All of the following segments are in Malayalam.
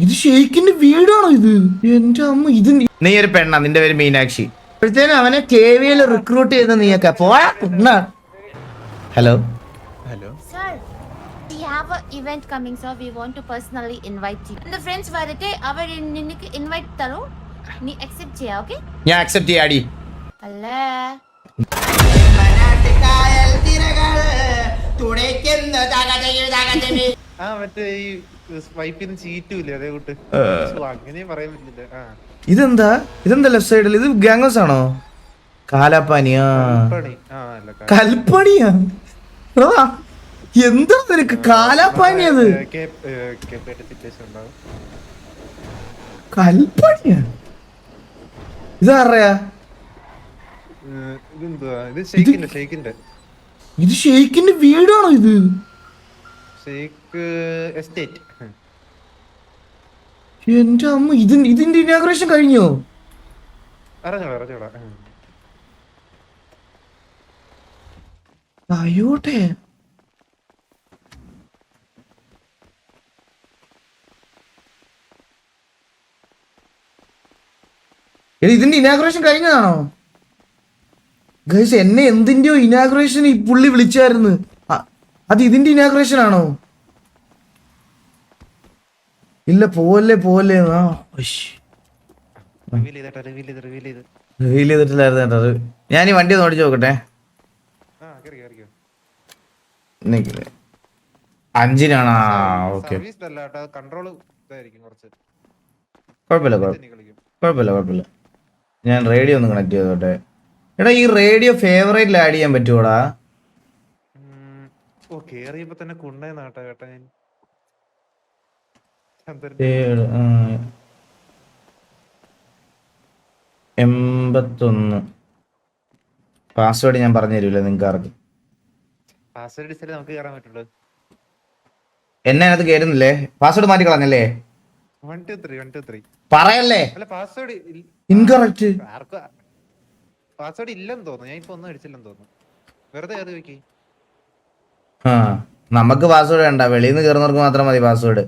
ഇത് ഷെയ്ഖിന്റെ വീടാണോ ഇത്? എന്റെ അമ്മ, ഇത് നീ ഒരു പെണ്ണ, നിന്റെ പേര് മീനാക്ഷി. അപ്പോഴത്തേനും അവനെ KVL റിക്രൂട്ട് ചെയ്ത് നീയൊക്കെ പോയാ. Hello Hello. Sir, we have an event coming, sir. We want to personally invite you. And the friends varate, our ninnikku invite taro. Nee accept cheya, okay? ഞാൻ അക്സെപ്റ്റ് ചെയ്യാടി. Alla. മറ്റേ ഈ വൈപ്പിന് ചീറ്റൂല്ലേ അതേ കൂട്ട് അങ്ങനെയും പറയാൻ പറ്റില്ല. ഇതെന്താ ലെഫ്റ്റ് സൈഡിൽ? ഇത് ഗാംഗോസ് ആണോ? കാലാപ്പാനിയാ? കൽപ്പണിയാ? എന്താ നിനക്ക് കാലാപ്പാനിയത്? കൽപ്പണിയാ? ഇതാറയാ? ഇത് ഷെയ്ഖിന്റെ വീടാണോ ഇത്? എസ്റ്റേറ്റ്. എന്റെ അമ്മ, ഇതിന്റെ ഇനാഗ്രേഷൻ കഴിഞ്ഞോ? അറിഞ്ഞോടാ. അയ്യോട്ടെ. ഇതിന്റെ ഇനാഗ്രേഷൻ കഴിഞ്ഞതാണോ? ഗൈസ്, എന്നെ എന്തിന്റെയോ ഇനാഗ്രേഷൻ ഈ പുള്ളി വിളിച്ചായിരുന്നു. അത് ഇതിന്റെ ഇനാഗ്രേഷൻ ആണോ? ഇല്ല, പോലെ റിവീൽ ചെയ്തിട്ടില്ലായിരുന്നു കേട്ടോ. ഞാൻ ഈ വണ്ടി ഒന്ന് ഓടിച്ചു നോക്കട്ടെ. 5-നാണോ? ഓക്കെ, കുഴപ്പമില്ല. ഞാൻ റേഡിയോ ഒന്ന് കണക്ട് ചെയ്തോട്ടെ. എടാ, ഈ റേഡിയോ ഫേവറേറ്റിൽ ആഡ് ചെയ്യാൻ പറ്റുമോടാ? കേറിയപ്പോ തന്നെ കുണ്ടേ നാട്ടാ കേട്ടാ. ഞാൻ 81 പാസ്വേഡ് ഞാൻ പറഞ്ഞു തരൂല നിങ്ങൾക്ക് ആർക്കും. പാസ്വേഡ് ഡിസൈഡ് നമുക്ക് കേറാൻ പറ്റുള്ളൂ. എന്നെ അതിനകത്ത് കേറുന്നില്ലേ? പാസ്വേഡ് മാറ്റി കളഞ്ഞല്ലേ? 123 പറയല്ലേ? അല്ല, പാസ്വേഡ് ഇൻകറക്റ്റ്. പാസ്വേഡ് ഇല്ലെന്ന് തോന്നുന്നു. ഞാൻ ഇപ്പൊ ഒന്നും അടിച്ചില്ലെന്ന് തോന്നുന്നു. വെറുതെ അത് നോക്കി. നമുക്ക് പാസ്വേഡ് വേണ്ട, വെളിയിൽ നിന്ന് കയറുന്നവർക്ക് മാത്രം മതി പാസ്വേഡ്.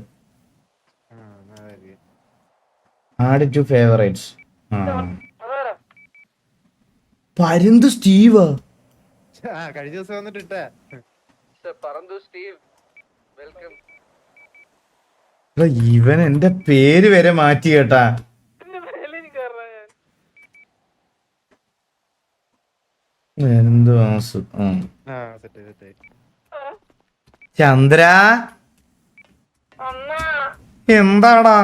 Add to favourites. പരുന്ത് സ്റ്റീവാ? കഴിഞ്ഞ ദിവസം വന്നിട്ട് ഇട്ടാ. ഇവൻ എന്റെ പേര് വരെ മാറ്റി കേട്ടാ. എന്ത് ചന്ദ്ര, എന്താടാ?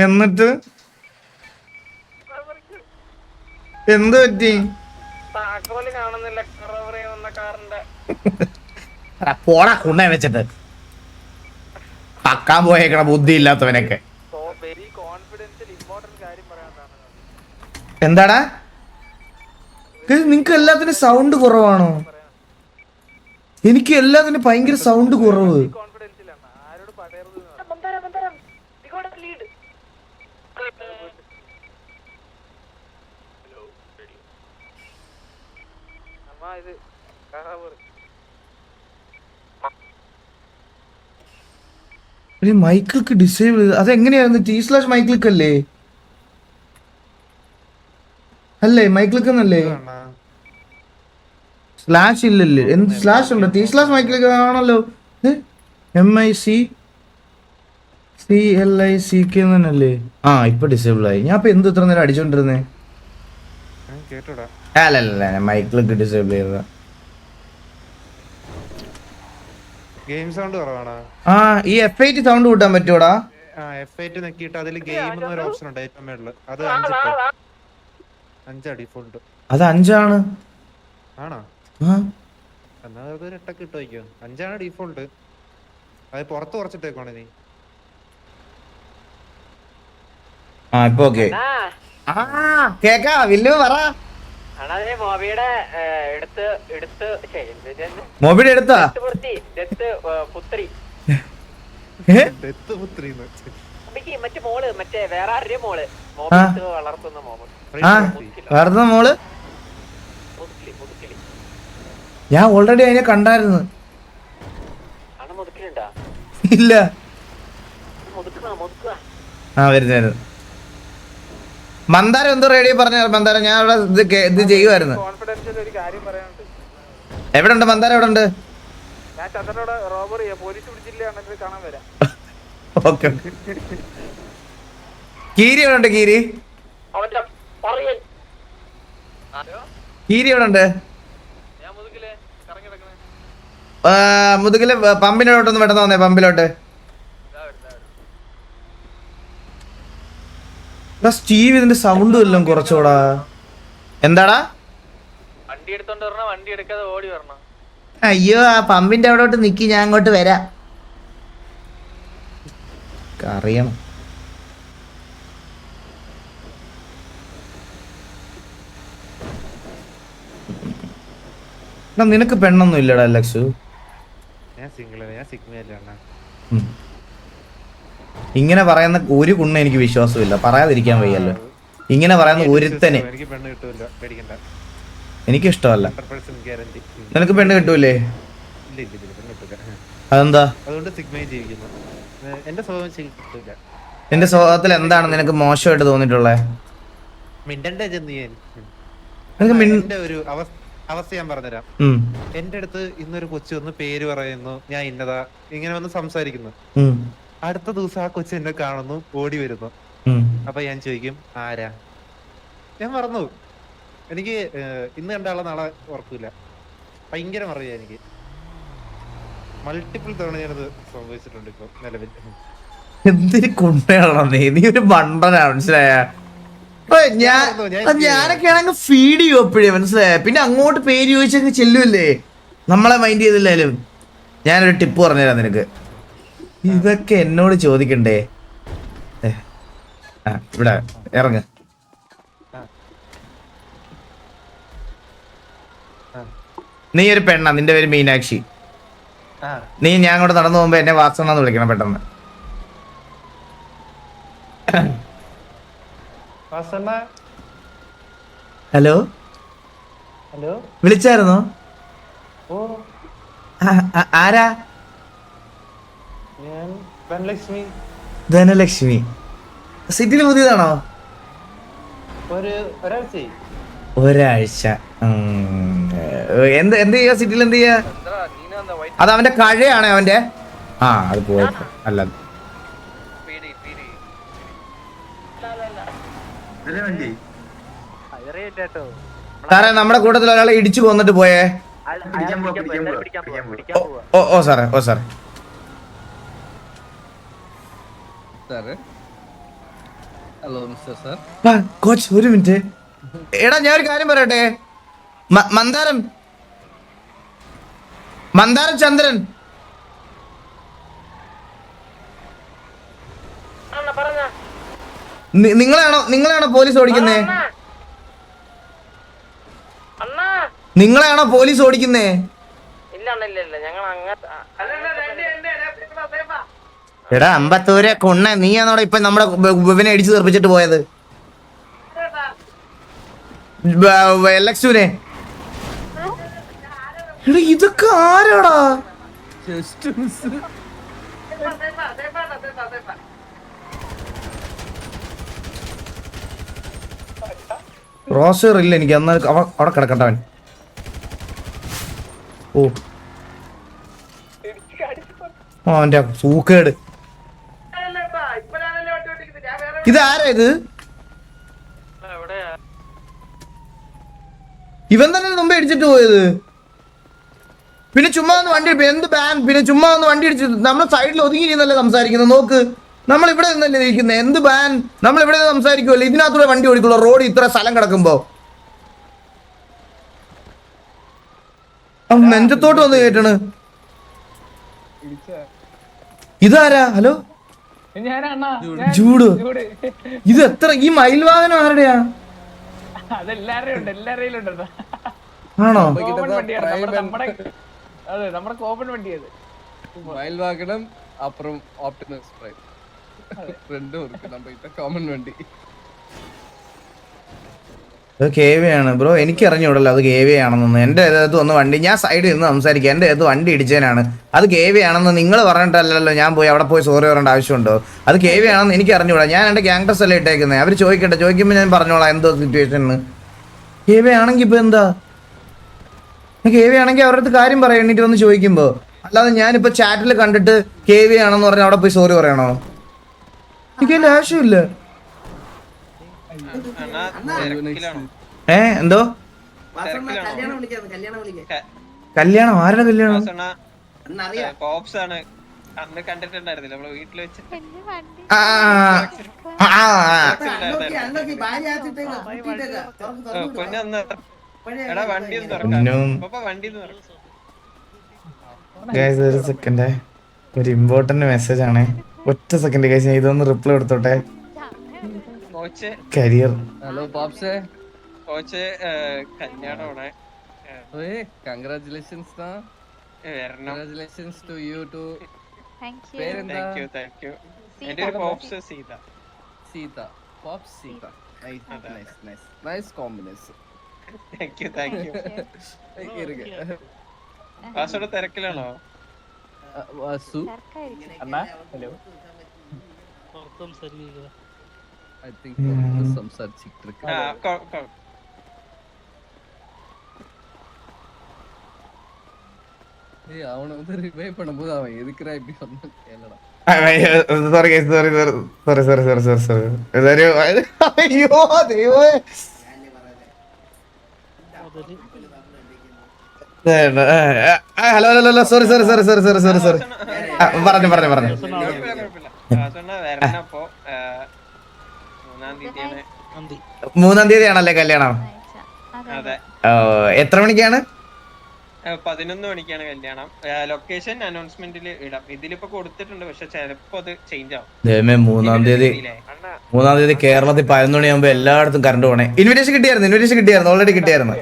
എന്നിട്ട് എന്ത് പറ്റി? പോടാ കുണ്ണ വെച്ചിട്ട് പക്കാൻ പോയേക്കണ ബുദ്ധി ഇല്ലാത്തവനൊക്കെ. എന്താടാ? നിങ്ങക്ക് എല്ലാത്തിനും സൗണ്ട് കുറവാണോ? എനിക്ക് എല്ലാത്തിനും ഭയങ്കര സൗണ്ട് കുറവ്. മൈക്കിൾക്ക് ഡിസേബിൾ. അതെങ്ങനെയായിരുന്നു? T/ മൈക്കിൾക്ക് അല്ലേ? മൈക്കിൾക്കെന്നല്ലേ? സ്ലാഷ് ഇല്ലല്ലേ? എന്ത് സ്ലാഷ് ഉണ്ടോ? T/ മൈക്കിൾക്ക് ആണല്ലോ. MICCLICK എന്നല്ലേ? ഇപ്പൊ ഡിസേബിൾ ആയി. ഞാൻ ഇപ്പൊ എന്ത് ഇത്ര നേരം അടിച്ചോണ്ടിരുന്നേ? അല്ലല്ല, മൈക്കിൾക്ക് ഡിസേബിൾ ചെയ്തതാ. ഗെയിം സൗണ്ട് കുറവാണ്. ഈ F8 സൗണ്ട് കൂട്ടാൻ പറ്റൂടാ? F8 നെക്കിയിട്ട് അതിൽ ഗെയിം എന്നൊരു ഓപ്ഷൻ ഉണ്ട് ഏറ്റവും മേളില്. അത് 5 ഡിഫോൾട്ട്. അത് 5 ആണോ? എന്നാ അത് 8 ഇട്ട് വയ്ക്കോ. 5 ഡിഫോൾട്ട്. അത് പുറത്ത് കുറച്ചിട്ടേക്കോണേ നീ. ഇപ്പൊ ഓക്കെ. കേക്കാ വില്ലു പറ. മൊബിയുടെ എടുത്താ? വളർത്തുന്ന മോള്? ഞാൻ ഓൾറെഡി അതിനെ കണ്ടായിരുന്നു. ഇല്ല. ആ വരുന്നത് മന്ദാരം എന്തോ റേഡിയോ പറഞ്ഞ മന്ദാരം. ഞാൻ അവിടെ ഇത് ചെയ്യുമായിരുന്നു. എവിടെ ഉണ്ട് മന്ദാരം? എവിടെ ഉണ്ട്? ഓക്കെ. കീരി എവിടെ ഉണ്ട്? കീരി കീരി എവിടെ ഉണ്ട്? മുതുകില് പമ്പിനോട്ടൊന്ന് പെട്ടെന്ന് വന്നേ. പമ്പിലോട്ട് സ്റ്റീവ്. ഇതിന്റെ സൗണ്ട് എല്ലാം കുറച്ചോടാ. എന്താടാ? അയ്യോ, ആ പമ്പിന്റെ അവിടോട്ട് നിക്കി, ഞാൻ അങ്ങോട്ട് വരാം. അറിയണം. നിനക്ക് പെണ്ണൊന്നും ഇല്ലടാ ലക്ഷു. ഇങ്ങനെ പറയുന്ന ഒരു കുണ്ണ എനിക്ക് വിശ്വാസമില്ല. പറയാതിരിക്കാൻ വയ്യല്ലോ. ഇങ്ങനെ പറയുന്ന ഒരുത്തനെ എനിക്ക് ഇഷ്ടമല്ല. നിനക്ക് പെണ്ണ് കിട്ടൂലേ? അതെന്താ? എന്റെ സ്വഭാവത്തിൽ എന്താണ് നിനക്ക് മോശമായിട്ട് തോന്നിയിട്ടുള്ളത്? അവസ്ഥ ഞാൻ പറഞ്ഞുതരാം. എന്റെ അടുത്ത് ഇന്നൊരു കൊച്ചു വന്ന് പേര് പറയുന്നു, ഞാൻ ഇന്നതാ ഇങ്ങനെ വന്ന് സംസാരിക്കുന്നു. അടുത്ത ദിവസം ആ കൊച്ചു എന്നെ കാണുന്നു, ഓടി വരുന്നു. അപ്പൊ ഞാൻ ചോദിക്കും ആരാ? ഞാൻ മറന്നു. എനിക്ക് ഇന്ന് കണ്ട ആളെ നാളെ ഓർക്കൂല. ഭയങ്കര മറിയാ എനിക്ക്. മൾട്ടിപ്പിൾ തവണ ഞാനത് സംഭവിച്ചിട്ടുണ്ട് ഇപ്പൊ നിലവിൽ. എന്തൊരു കുണ്ടയാണോ നീ? നീ ഒരു മണ്ടനാ, മനസ്സിലായ? ഞാനൊക്കെ ആണെങ്കിൽ ഫീഡ് ചെയ്യും എപ്പോഴേ, മനസ്സിലായ? പിന്നെ അങ്ങോട്ട് പേര് ചോദിച്ചൊക്കെ ചെല്ലുമല്ലേ, നമ്മളെ മൈൻഡ് ചെയ്തില്ലാലും. ഞാനൊരു ടിപ്പ് പറഞ്ഞുതരാം നിനക്ക്. ഇതൊക്കെ എന്നോട് ചോദിക്കണ്ടേ? ഇവിടെ ഇറങ്ങ. നീ ഒരു പെണ്ണാ, നിന്റെ പേര് മീനാക്ഷി. നീ ഞാൻ അങ്ങോട്ട് നടന്നു പോകുമ്പോ എന്നെ വാസണെന്ന് വിളിക്കണം പെട്ടെന്ന്. ഹലോ ഹലോ, വിളിച്ചായിരുന്നോ? ആരാ? ധനലക്ഷ്മി. സിറ്റിയിൽ പുതിയതാണോ? ഒരാഴ്ച. എന്ത് ചെയ്യാ സിറ്റിയിൽ? എന്ത് ചെയ്യാ? അത് അവന്റെ കഴയാണ് അവന്റെ. അത് പോയപ്പോ അല്ല. സാറേ, നമ്മുടെ കൂട്ടത്തിൽ ഒരാളെ ഇടിച്ചു കൊന്നിട്ട് പോയേ. ഓ സാറേ, ഓ സാറേ. കോച്ച് ഒരു മിനിറ്റ്. എടാ ഞാൻ ഒരു കാര്യം പറയട്ടെ. മന്ദാരം ചന്ദ്രൻ, നിങ്ങളാണോ പോലീസ് ഓടിക്കുന്നേ? നിങ്ങളാണോ പോലീസ് ഓടിക്കുന്നേ? എടാ അമ്പത്തൂരെ കൊണ്ണ, നീയാണോടെ ഇപ്പൊ നമ്മുടെ ഇവനെ ഇടിച്ചു തെറിപ്പിച്ചിട്ട് പോയത്? ലക്സുനെ. എടാ ഇതൊക്കെ ആരാടാ? റോസർ ഇല്ല എനിക്ക്. അന്ന് അവിടെ കിടക്കട്ടവൻ. ഓ അവന്റെ സൂക്കേട്. ഇതാരാ ഇത്? ഇവൻ തന്നെ മുമ്പേ ഇടിച്ചിട്ട് പോയത്. പിന്നെ ചുമ്മാ ഒന്ന് വണ്ടി, എന്ത് ബാൻ? പിന്നെ ചുമ്മാ ഒന്ന് വണ്ടി ഇടിച്ചു. നമ്മൾ സൈഡിൽ ഒതുങ്ങിയിരുന്നല്ലേ സംസാരിക്കുന്നത്. നോക്ക്, നമ്മൾ ഇവിടെ നിന്നല്ലേ ഇരിക്കുന്നത്. എന്ത് ബാൻ? നമ്മൾ ഇവിടെ നിന്ന് സംസാരിക്കുമല്ലോ. ഇതിനകത്തൂടെ വണ്ടി ഓടിക്കുള്ളൂ റോഡ് ഇത്ര സ്ഥലം കിടക്കുമ്പോ. നെഞ്ചത്തോട്ട് വന്ന് കേട്ടാണ്. ഇതാരാ? ഹലോ, ചൂട്. ഇത് എത്ര? ഈ മയിൽ വാഹനം ആരുടെയാ? ആണോ? அப்புறம் ஆப்டிமஸ் பிரைம் ரெண்டும் இருக்கு. நம்ம கிட்ட காமன் வண்டி. അത് KV ആണ് ബ്രോ, എനിക്ക് അറിഞ്ഞൂടല്ലോ അത് KV ആണെന്നൊന്നും. എൻ്റെ അകത്ത് വന്ന് വണ്ടി, ഞാൻ സൈഡിൽ നിന്ന് സംസാരിക്കുക, എൻ്റെ അകത്ത് വണ്ടി ഇടിച്ചതിനാണ്. അത് KV ആണെന്ന് നിങ്ങൾ പറഞ്ഞിട്ടല്ലല്ലോ ഞാൻ പോയി അവിടെ പോയി സോറി പറയേണ്ട ആവശ്യമുണ്ടോ? അത് KV ആണെന്ന് എനിക്ക് അറിഞ്ഞൂടാ. ഞാൻ എൻ്റെ ഗ്യാങ് ഡ്രസ് അല്ലേ ഇട്ടേക്കുന്നത്. അവർ ചോദിക്കുമ്പോൾ ഞാൻ പറഞ്ഞോളാം എന്തോ സിറ്റുവേഷനിൽ. KV ആണെങ്കിൽ ഇപ്പം എന്താ? KV ആണെങ്കിൽ അവരുടെ അടുത്ത് കാര്യം പറയാം എണ്ണീറ്റ് വന്ന് ചോദിക്കുമ്പോൾ. അല്ലാതെ ഞാനിപ്പോൾ ചാറ്റിൽ കണ്ടിട്ട് KV ആണെന്ന് പറഞ്ഞാൽ അവിടെ പോയി സോറി പറയണോ? എനിക്കതിൻ്റെ ആവശ്യമില്ല. എന്തോ കല്യാണം? ആരുടെ കല്യാണം? ഒരു സെക്കൻഡ്, ഒരു ഇമ്പോർട്ടന്റ് മെസ്സേജ് ആണ്. ഒറ്റ സെക്കൻഡ് ഗൈസ്, ഞാൻ ഇതൊന്ന് റിപ്ലൈ എടുത്തോട്ടെ. കരിയർ. ഹലോ പോപ്സേ. കല്യാണമാണ്. Congratulations. Congratulations to you too. Thank you. എൻ്റെ ഒരു Pops Seetha. Pops Seetha. Nice combination. Thank you. വാസുടെ തിരക്കിലാണോ? വാസു I think സംസാരിച്ചിട്ട് அவனை வந்து ரிவைவ் பண்ணும்போது அவன் எதுக்குறா இப்படி சொன்னா கேளடா. സോറി. അയ്യോ ദൈവമേ. Hello sorry. പറഞ്ഞു മൂന്നാം തീയതി ആണല്ലേ കല്യാണം? എത്ര മണിക്കാണ്? 11 മണിക്കാണ് കല്യാണം. ലൊക്കേഷൻ അനൗൺസ്മെന്റിൽ ഇടാം. ഇതിലിപ്പോ കൊടുത്തിട്ടുണ്ട്, പക്ഷെ ചിലപ്പോ അത് ചേഞ്ച് ആവും. മൂന്നാം തീയതി കേരളത്തിൽ 11 മണിയാകുമ്പോ എല്ലായിടത്തും കറണ്ട് പോണേ. ഇൻവിറ്റേഷൻ കിട്ടിയായിരുന്നു ഓൾറെഡി കിട്ടിയായിരുന്നു.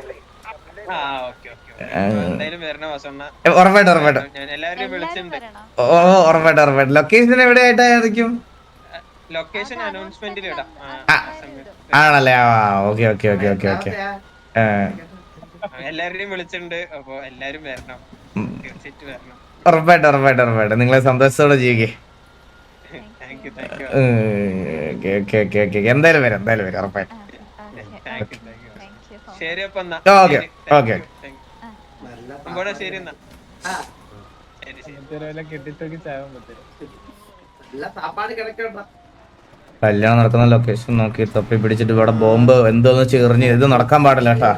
ഉറപ്പായിട്ടും. ലൊക്കേഷൻ എവിടെയായിട്ടായിരിക്കും? ലൊക്കേഷൻ അനൗൺസ്മെന്റിൽ ഇടാം. ആണല്ലേ? ഓക്കെ. എല്ലാവരെയും വിളിച്ചിട്ടുണ്ട്, അപ്പൊ എല്ലാരും വരണം, തീർച്ചയായിട്ടും വരണം. ഉറപ്പായിട്ടും. നിങ്ങളെ സന്തോഷത്തോടെ ജീവിക്കേ. എന്തായാലും വരാം ഉറപ്പായിട്ടും. ശരി അപ്പൊ എന്നാ. ഓക്കെ. ശരി എന്നാ. കല്യാണം നടക്കുന്ന ലൊക്കേഷൻ നോക്കി തപ്പി പിടിച്ചിട്ട് ഇവിടെ ബോംബ് എന്തോന്ന് ചെറിഞ്ഞ് ഇത് നടക്കാൻ പാടില്ല കേട്ടാ.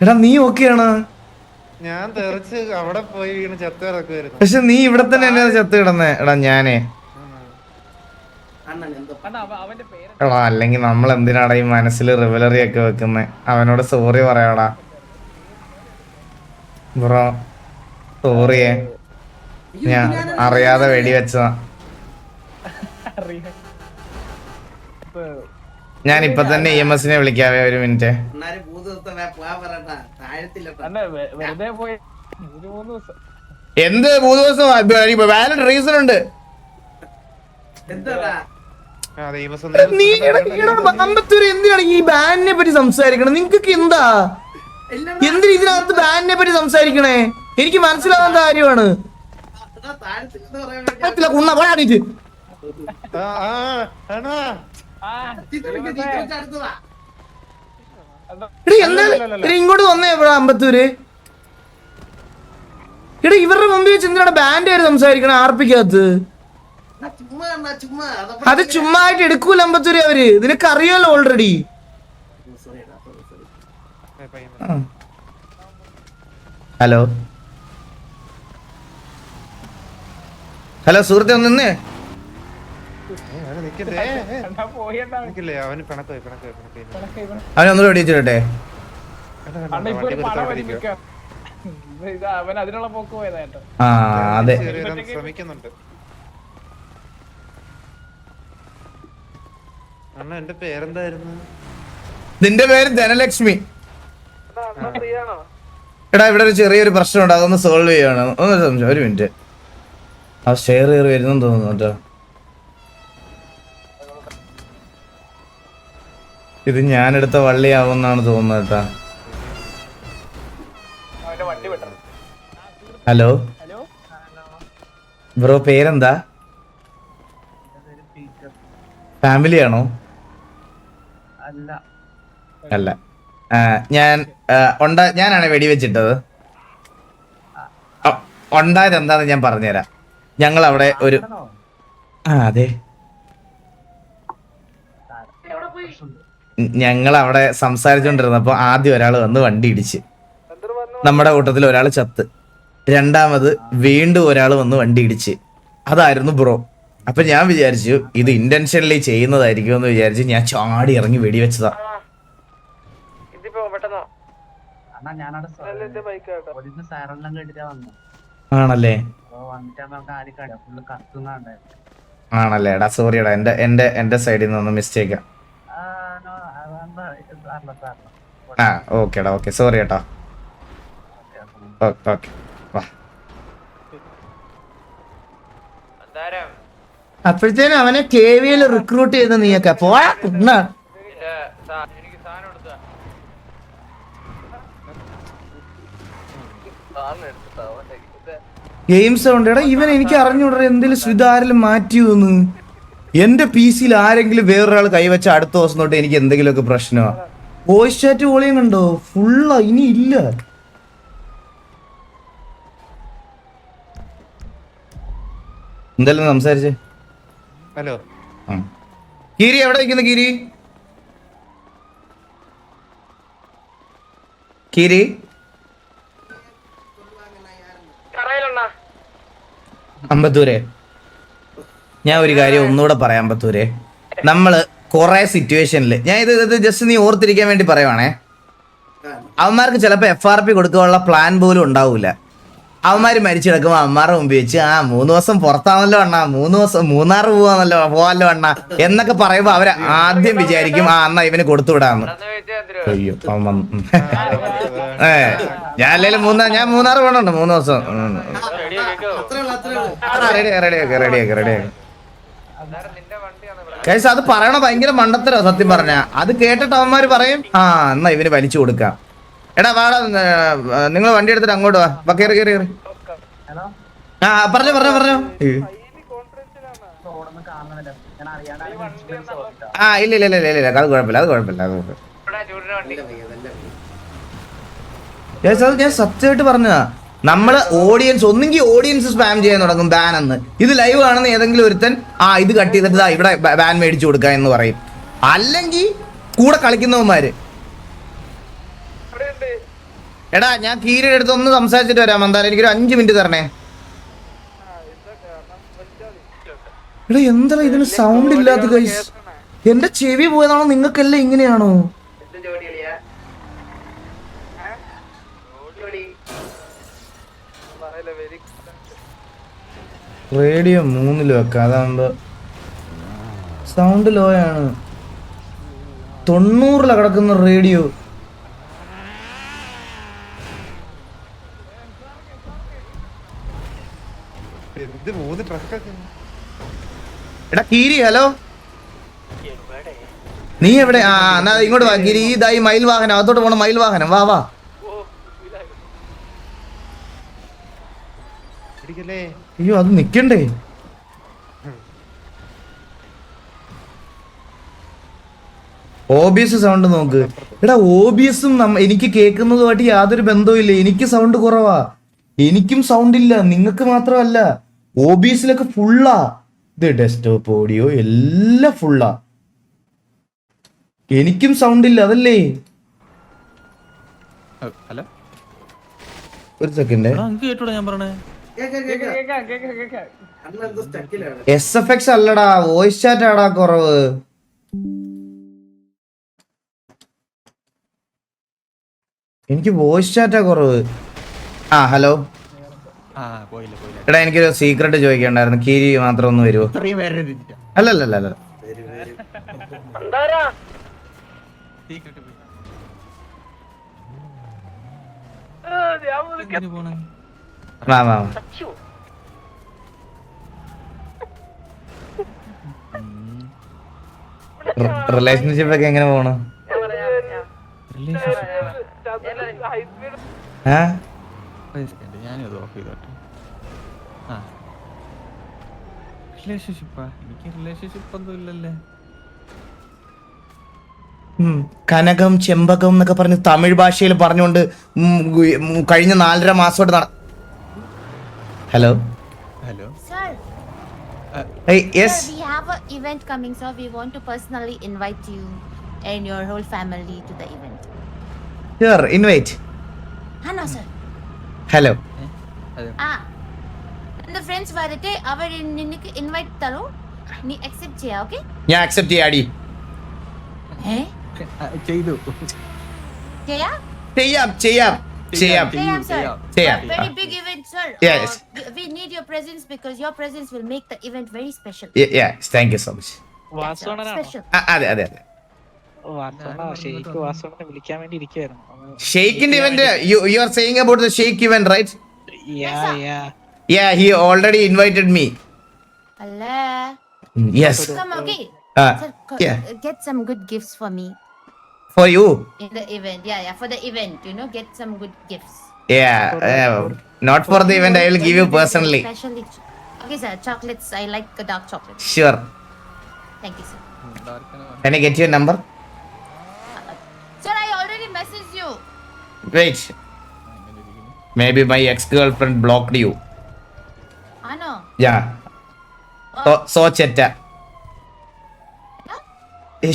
എടാ നീ ഓക്കെയാണ്? ഞാൻ തെറിച്ച് അവിടെ പോയി വീണ് ചത്ത് കിടക്കുവായിരുന്നു. പക്ഷെ നീ ഇവിടെ തന്നെ എന്നെ ചത്ത് കിടന്നേ. എടാ ഞാനേ എടാ അല്ലെങ്കിൽ നമ്മൾ എന്തിനാടാ ഈ മനസ്സിൽ റിവലറി ഒക്കെ വെക്കുന്നേ? അവനോട് സോറി പറയാടാ ബ്രോ. സോറിയേ, ഞാൻ അറിയാതെ വെടിവെച്ചതാ. ഞാൻ ഇപ്പൊ തന്നെ EMS വിളിക്കാവേ, ഒരു മിനിറ്റ്. എന്ത് 3 ദിവസം? വാലിഡ് റീസൺ ഉണ്ട്. അമ്പത്തൂര് എന്തിനാണ് ഈ ബാനിനെ പറ്റി സംസാരിക്കണം? നിങ്ങക്ക് എന്താ എന്തിനാ ഇതിനകത്ത് ബാനിനെ പറ്റി സംസാരിക്കണേ? എനിക്ക് മനസ്സിലാവാത്ത കാര്യമാണ്. ഇങ്ങോട്ട് വന്നേ അമ്പത്തൂര്. എടാ ഇവരുടെ മുമ്പിൽ വെച്ച് എന്തിനാണ് ബാൻഡ് ആയിട്ട് സംസാരിക്കണേ? ആർപ്പിക്കകത്ത് അത് ചുമ്മാ ആയിട്ട് എടുക്കൂല അമ്പത്തൂര് അവര്. നിനക്ക് അറിയാലോ ഓൾറെഡി. ഹലോ സുഹൃത്തെ ഒന്ന് നിന്നേ. അവനൊന്നുകൂടെ വെടിവെച്ചിട്ടെ. അതെ ശ്രമിക്കുന്നുണ്ട്. എന്റെ പേരെന്തായിരുന്നു? നിന്റെ പേര് ധനലക്ഷ്മി. എടാ ഇവിടെ ഒരു ചെറിയൊരു പ്രശ്നമുണ്ട്, അതൊന്ന് സോൾവ് ചെയ്യണം. ഒന്ന് സംശയം, ഒരു മിനിറ്റ്. ആ ഷെയർ കയറി വരുന്നെന്ന് തോന്നുന്നു കേട്ടോ. ഇത് ഞാനെടുത്ത വള്ളിയാവുമെന്നാണ് തോന്നുന്നത് കേട്ടാ. ഹലോ ബ്രോ, പേരെന്താ? ഫാമിലി ആണോ? അല്ല. ഞാനാണ് വെടിവെച്ചിട്ടത്. ഉണ്ടായത് എന്താന്ന് ഞാൻ പറഞ്ഞുതരാം. ഞങ്ങൾ അവിടെ ഒരു അതെ, ഞങ്ങൾ അവിടെ സംസാരിച്ചോണ്ടിരുന്നപ്പോ ആദ്യം ഒരാൾ വന്ന് വണ്ടി ഇടിച്ച്, നമ്മുടെ കൂട്ടത്തിൽ ഒരാൾ ചത്ത്. രണ്ടാമത് വീണ്ടും ഒരാൾ വന്ന് വണ്ടി ഇടിച്ച്. അതായിരുന്നു ബ്രോ. അപ്പൊ ഞാൻ വിചാരിച്ചു ഇത് ഇന്റൻഷനലി ചെയ്യുന്നതായിരിക്കും എന്ന് വിചാരിച്ച് ഞാൻ ചാടി ഇറങ്ങി വെടിവെച്ചതാ. ആണല്ലേ? ആണല്ലേ? എടാ സോറിയടാ, എന്റെ സൈഡിൽ നിന്ന് മിസ്റ്റേക്കാ. ആ ഓക്കേടാ, ഓക്കെ, സോറി കേട്ടോ. ഓക്കെ വാ. അപ്പോഴത്തേനും അവനെ KVL റിക്രൂട്ട് ചെയ്ത് നീയൊക്കെ പോയാ. ഗെയിംസ് ഉണ്ട്. എടാ ഇവൻ എനിക്ക് അറിഞ്ഞൂടാ എന്തെങ്കിലും സ്വിധാരിലും മാറ്റിയോന്ന്. എന്റെ PC-യിൽ ആരെങ്കിലും വേറൊരാൾ കൈവച്ച അടുത്ത ദിവസം തൊട്ട് എനിക്ക് എന്തെങ്കിലുമൊക്കെ പ്രശ്നമാ. വോയിസ് ചാറ്റ് വോളിയം കണ്ടോ? ഫുള്ളാ, ഇനി ഇല്ല. എന്തായാലും സംസാരിച്ചേ. ഹലോ ഗിരി എവിടെ നിൽക്കുന്നു? ഗിരി അമ്പത്തൂരെ, ഞാൻ ഒരു കാര്യം ഒന്നുകൂടെ പറയാം. അമ്പത്തൂരെ, നമ്മള് കുറെ സിറ്റുവേഷനിൽ ഞാൻ ഇത് ജസ്റ്റ് നീ ഓർത്തിരിക്കാൻ വേണ്ടി പറയുവാണേ. അവന്മാർക്ക് ചിലപ്പോൾ FRP കൊടുക്കാനുള്ള പ്ലാൻ പോലും ഉണ്ടാവൂല. അവന്മാര് മരിച്ചു കിടക്കുമ്പോൾ അവന്മാരുടെ മുമ്പിൽ വെച്ച് 3 ദിവസം പുറത്താണല്ലോ അണ്ണാ, 3 ദിവസം മൂന്നാർ പോവാല്ലോ അണ്ണാ എന്നൊക്കെ പറയുമ്പോ അവര് ആദ്യം വിചാരിക്കും അന്നാ ഇവന് കൊടുത്തുവിടാന്ന്. അയ്യോ ഞാൻ അല്ലേലും ഞാൻ മൂന്നാർ പോകണുണ്ട് 3 ദിവസം. റെഡിയാക്കി കേസ്. അത് പറയണ ഭയങ്കര മണ്ടത്തരോ സത്യം പറഞ്ഞ. അത് കേട്ടിട്ട് അവന്മാര് പറയും എന്നാ ഇവന് വലിച്ചു കൊടുക്കാം. എടാ വാടാ, നിങ്ങൾ വണ്ടി എടുത്തിട്ട് അങ്ങോട്ട് വാ. കേറി പറഞ്ഞോ. ഇല്ല അത് കുഴപ്പമില്ല. അത് ഞാൻ സത്യമായിട്ട് പറഞ്ഞതാ. നമ്മള് ഒന്നെങ്കിൽ ഓഡിയൻസ് സ്പാം ചെയ്യാൻ തുടങ്ങും ബാൻ എന്ന്. ഇത് ലൈവ് ആണെന്ന് ഏതെങ്കിലും ഒരുത്തൻ ഇത് കട്ട് ചെയ്തിട്ട് ഇവിടെ ബാൻ മേടിച്ചു കൊടുക്കുക എന്ന് പറയും. അല്ലെങ്കിൽ കൂടെ കളിക്കുന്നവന്മാര്. എടാ ഞാൻ കീരിയുടെ അടുത്ത് ഒന്ന് സംസാരിച്ചിട്ട് വരാം. എന്തായാലും എനിക്കൊരു 5 മിനിറ്റ് തരണേ. എടാ എന്താ ഇതിന് സൗണ്ട് ഇല്ലാത്ത ഗൈസ്? എന്റെ ചെവി പോയതാണോ? നിങ്ങൾക്കെല്ലാം ഇങ്ങനെയാണോ? റേഡിയോ 3-ല് വെക്കാം, അതാകുമ്പോ സൗണ്ട് ലോ ആണ്. 90-ലാ കിടക്കുന്ന റേഡിയോ. എടാ കീരി, ഹലോ, നീ എവിടെ? എന്നാ ഇങ്ങോട്ട് വാ ഗിരി. ഇതായി മയിൽ വാഹനം, അകത്തോട്ട് പോണം. മയിൽ വാഹനം, വാ. അയ്യോ അത് നിക്കണ്ടേ? OBS സൗണ്ട് നോക്ക്. എടാ OBS-ഉം എനിക്ക് കേൾക്കുന്നതുമായിട്ട് യാതൊരു ബന്ധവും ഇല്ല. എനിക്ക് സൗണ്ട് കുറവാ. എനിക്കും സൗണ്ട് ഇല്ല, നിങ്ങൾക്ക് മാത്രമല്ല. OBS-ലൊക്കെ ഫുള്ളാ. ഇത് ഡെസ്ക്ടോപ്പ് ഓഡിയോ എല്ലാം ഫുള്ളാ. എനിക്കും സൗണ്ട് ഇല്ല, അതല്ലേ? ഒരു സെക്കൻഡ്. SFX അല്ലടാ, വോയിസ് ചാറ്റ് ആടാ കുറവ്. എനിക്ക് വോയിസ് ചാറ്റാ കുറവ്. ഹലോ. എടാ എനിക്കൊരു സീക്രട്ട് ചോദിക്കണ്ടായിരുന്നു. കീരി മാത്രം ഒന്ന് വരുമോ? അല്ലല്ല വാ. റിലേഷൻഷിപ്പ് ഒക്കെ എങ്ങനെ പോണു? ഞാനത് ഓഫ് ചെയ്തോട്ടെ. ആ റിലേഷൻഷിപ്പാ? എനിക്ക് റിലേഷൻഷിപ്പ് ഒന്നും ഇല്ലല്ലേ. കനകം ചെമ്പകം എന്നൊക്കെ പറഞ്ഞ് തമിഴ് ഭാഷയിൽ പറഞ്ഞുകൊണ്ട് കഴിഞ്ഞ 4.5 മാസമായിട്ട് hello hello. Sir, yes sir, we have an event coming, sir. We want to personally invite you and your whole family to the event. Here invite. Hana, sir. Hello അതെ. Ah. And the friends varate അവർ നിനക്ക് invite തരോ. നീ accept ചെയ്യാ, okay? ഞാൻ അക്സെപ്റ്റ് ചെയ്യാടി. ചെയ്തു. ചെയ്യാ? ചെയ്യാം ചെയ്യാം ചെയ്യാം ചെയ്യാം, sir. ചെയ്യാം. Very big event, sir. Yes. We need your presence because your presence will make the event very special. Thank you so much. That's special. അതെ അതെ അതെ. വാസോണനെ വിളിക്കാൻ വേണ്ടി ഇരിക്കുവായിരുന്നു. ഷെയ്ക്കിന്റെ event you are saying about the Sheikh event right? Yeah. He already invited me. Allah. Yes. Come, okay. Sir, yeah. Get some good gifts for me For you. in the event. Yeah, for the event, get some good gifts. Not for the event, I will give you personally. Especially, okay, sir. Chocolates. I like the dark chocolates. Sure. Thank you, sir. Can I get your number? Sir, I already messaged you. Wait. Maybe my ex-girlfriend blocked you. I know. Yeah. So chetta.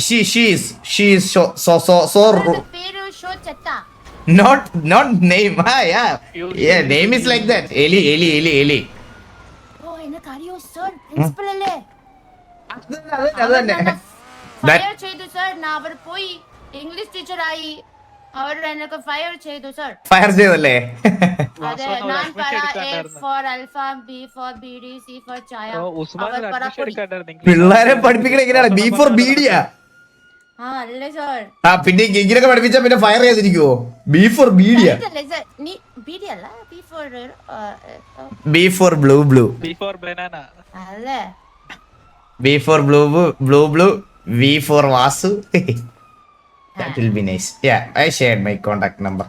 She is so Peru show chatta. not name. Yeah, name is like that. Eli. Oh, enakku ariyo sir. Principal alle. അതന്നെ. ഫയർ ചെയ്തു സർ. ഞാൻ അവർ പോയി ഇംഗ്ലീഷ് ടീച്ചർ ആയി. അവർ എന്നെ ഫയർ ചെയ്തു സർ. ഫയർ ചെയ്തല്ലേ? അതെ, ഞാൻ പറ A for alpha, B for BD, C for chaya. പിള്ളേരെ പഠിപ്പിക്കണ എങ്ങനെയാണ്? ബി ഫോർ ബീഡിയാ? അല്ലേ സർ? പിന്നെ ഇങ്ങനെയൊക്കെ പഠിപ്പിച്ചാ പിന്നെ ഫയർ ചെയ്തിരിക്കുവോ? ബി ഫോർ ബീഡിയാ? നീ BD അല്ല, B for blue. Before banana. അല്ലേ? B for blue, V for Vasu. That will be nice. Yeah, I shared my contact number.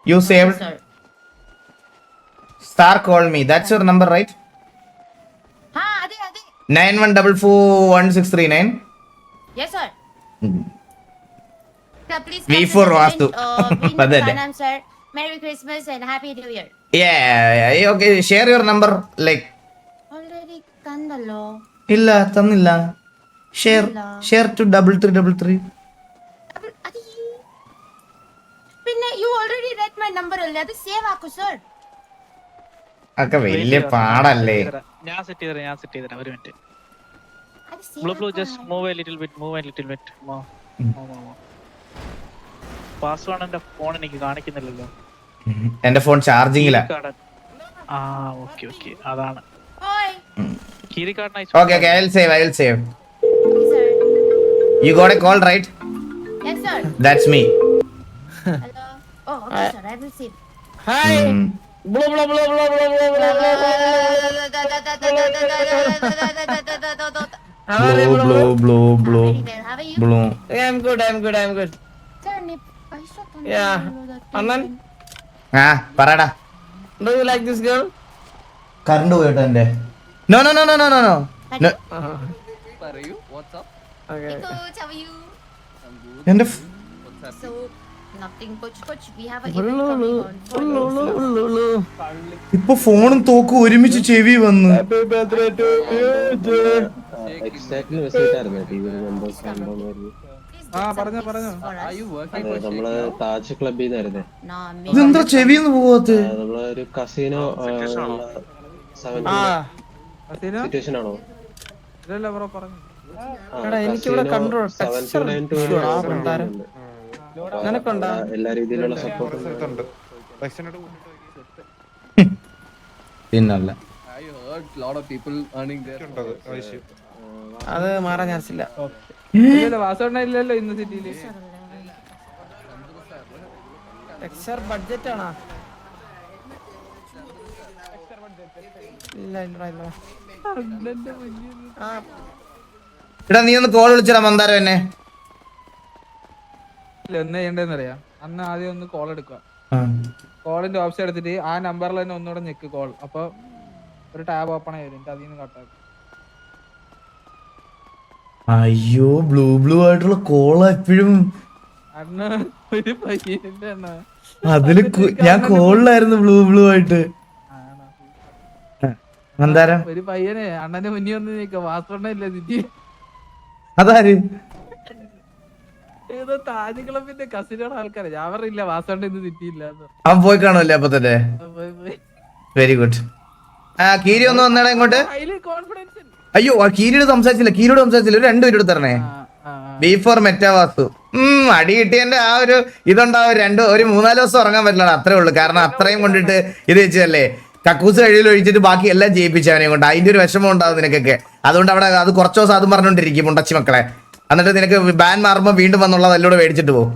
You saved? Sir. Star called me. That's your number, right? അതെ. 91441639. Yes, sir. Sir, please V come for to the Vastu. event. അതെ. Pranam, sir. Merry Christmas and Happy New Year. Yeah. Okay, share your number. Like, Already തന്നല്ലോ. ഇല്ല തന്നില്ല. Share to 3333. പിന്നെ you already read my number അല്ലേ? അത് സേവ് ആക്കൂ സർ. ഒക്കെ വലിയ പാടല്ലേ? ഞാൻ സെറ്റ് ചെയ്തരാം ഒരു മിനിറ്റ്. അത് save ബ്ലൂ ആക്കൂ. Just move a little bit. Password phone എനിക്ക് കാണിക്കുന്നില്ലല്ലോ. എന്റെ ഫോൺ ചാർജിങ്ങിലാ. ഓക്കെ അതാണ്. Oi. കീരി card Okay, I will save. Okay, sir. You got a call, right? Yes, sir. That's me. Hello. Oh, okay, sir. I will save. Hi. Blah blah blah blah blah blah blah blah. How are you, bro? Blue. Very well. How are you? Blue. I'm good. Sir, നീ പൈസ തന്നല്ലോ. Yeah. Annan, പറടാ. do you like this girl? Current പോയിട്ടോ എന്റെ. No. പറയൂ. What's up? Okay. Coach, how are you? എന്റെ So, nothing, coach. We have an event coming on. ഇപ്പൊ ഫോണും തോക്കും ഒരുമിച്ച് ചെവി വന്നു. Happy birthday to you, Jay. Exactly message ആയിരുന്നു ടീമിൽ മെമ്പേഴ്സ് പറഞ്ഞോ. Are you working? നമ്മള് താജ് ക്ലബിൽ നിന്നായിരുന്നേ. ഇതെന്താ ചെവിന്ന് പോവാത്ത? നമ്മള് ഒരു കസിനോ സിറ്റുവേഷൻ ആണോ? ഇല്ലല്ലോ ബ്രോ പറഞ്ഞു. എനിക്കിവിടെ കൺട്രോൾ എല്ലാ രീതിയിലുള്ള സപ്പോർട്ട് ഉണ്ട്. ബസ്സിനോട് പിന്നല്ല. I heard lot of people earning their ഉണ്ടത് ആവശ്യം. അത് മാറാൻ ചാൻസ് ഇല്ല. ഇല്ലല്ലോ വാസോണ്ണ ഇല്ലല്ലോ ഇന്ന് സിറ്റിയില്. എക്സ്ട്രാ ബഡ്ജറ്റ് ആണോ? ഇല്ല. എടാ നീ ഒന്ന് കോൾ വിളിച്ചടാ മന്ദാരം എന്നെ. എന്താ ചെയ്യണ്ടെന്ന് അറിയാം. അന്ന് ആദ്യം ഒന്ന് കോൾ എടുക്കുക. ആ. കോളിന്റെ ഓപ്ഷൻ എടുത്തിട്ട് ആ നമ്പറിൽ തന്നെ ഒന്നുകൂടെ ഞെക്ക് കോൾ. അപ്പൊ ഒരു ടാബ് ഓപ്പൺ ആയി വരും. അതിൽ നിന്ന് കട്ടാക്കും. അയ്യോ ബ്ലൂ ആയിട്ടുള്ള കോള എപ്പോഴും അണ്ണ ഒരു പയ്യന്റെ അണ്ണ അതില് ഞാൻ കോളിലായിരുന്നു ബ്ലൂ ആയിട്ട്. മന്ദാരം ഒരു പയ്യനെ അണ്ണന്റെ മുന്നിൽ വന്ന് നിൽക്ക. വാസവണ്ണ ഇല്ല സിറ്റി. അതാര്? ഏതോ താജ് ക്ലബിന്റെ കസിനോട് ആൾക്കാരെ. ഞാൻ പറഞ്ഞില്ല വാസവണ്ണ ഇന്ന് സിറ്റി ഇല്ല. അവൻ പോയി കാണുമല്ലേ അപ്പൊ തന്നെ. Very good. ആ കീരി ഒന്ന് വന്നേടാ ഇങ്ങോട്ട്. കോൺഫിഡൻസ്. അയ്യോ കീരിയോട് സംസാരിച്ചില്ല. ഒരു 2 പേരോട് തരണേ. ബി ഫോർ മെറ്റാവാസു. അടി കിട്ടിയതിന്റെ ആ ഒരു ഇതുണ്ടാവും. ഒരു 3-4 ദിവസം ഉറങ്ങാൻ പറ്റില്ല. അത്രേ ഉള്ളൂ. കാരണം അത്രയും കൊണ്ടിട്ട് ഇത് വെച്ചതല്ലേ. കക്കൂസ് കഴിയിൽ ഒഴിച്ചിട്ട് ബാക്കി എല്ലാം ചെയ്യിപ്പിച്ചവനെ കൊണ്ട്. അതിന്റെ ഒരു വിഷമം ഉണ്ടാവും നിനക്കൊക്കെ. അതുകൊണ്ട് അവിടെ അത് കുറച്ച് ദിവസം അതും പറഞ്ഞോണ്ടിരിക്കും മുണ്ടച്ചി മക്കളെ. എന്നിട്ട് നിനക്ക് ബാൻ മാറുമ്പോ വീണ്ടും വന്നുള്ളത് എല്ലോട് മേടിച്ചിട്ട് പോകും.